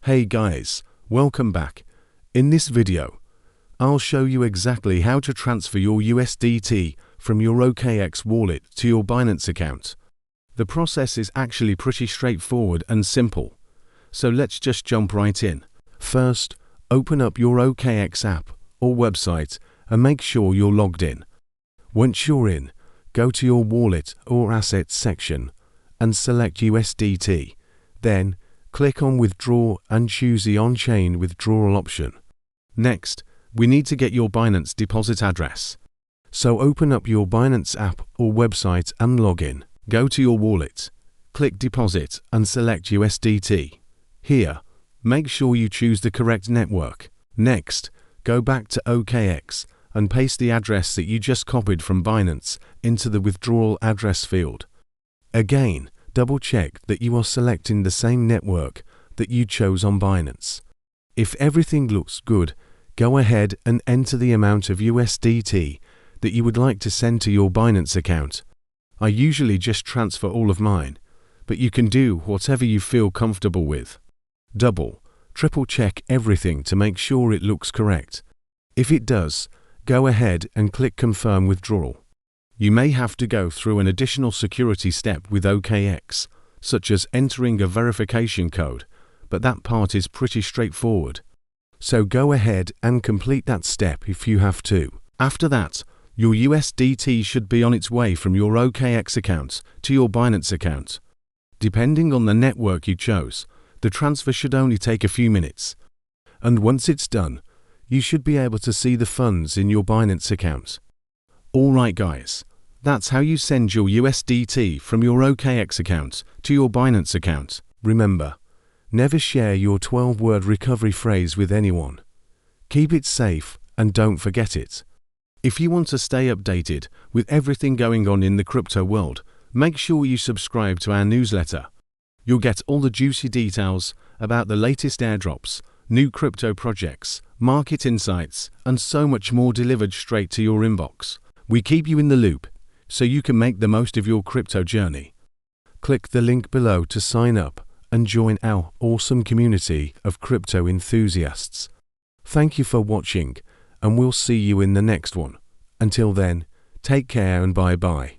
Hey guys, welcome back. In this video, I'll show you exactly how to transfer your USDT from your OKX wallet to your Binance account. The process is actually pretty straightforward and simple, so let's just jump right in. First, open up your OKX app or website and make sure you're logged in. Once you're in, go to your wallet or assets section and select USDT. Then, click on Withdraw and choose the on-chain withdrawal option. Next, we need to get your Binance deposit address. So open up your Binance app or website and log in. Go to your wallet, click Deposit and select USDT. Here, make sure you choose the correct network. Next, go back to OKX and paste the address that you just copied from Binance into the withdrawal address field. Again, double-check that you are selecting the same network that you chose on Binance. If everything looks good, go ahead and enter the amount of USDT that you would like to send to your Binance account. I usually just transfer all of mine, but you can do whatever you feel comfortable with. Double, triple-check everything to make sure it looks correct. If it does, go ahead and click Confirm Withdrawal. You may have to go through an additional security step with OKX, such as entering a verification code, but that part is pretty straightforward. So go ahead and complete that step if you have to. After that, your USDT should be on its way from your OKX account to your Binance account. Depending on the network you chose, the transfer should only take a few minutes. And once it's done, you should be able to see the funds in your Binance account. Alright guys, that's how you send your USDT from your OKX account to your Binance account. Remember, never share your 12-word recovery phrase with anyone. Keep it safe and don't forget it. If you want to stay updated with everything going on in the crypto world, make sure you subscribe to our newsletter. You'll get all the juicy details about the latest airdrops, new crypto projects, market insights, and so much more delivered straight to your inbox. We keep you in the loop so you can make the most of your crypto journey. Click the link below to sign up and join our awesome community of crypto enthusiasts. Thank you for watching, and we'll see you in the next one. Until then, take care and bye-bye.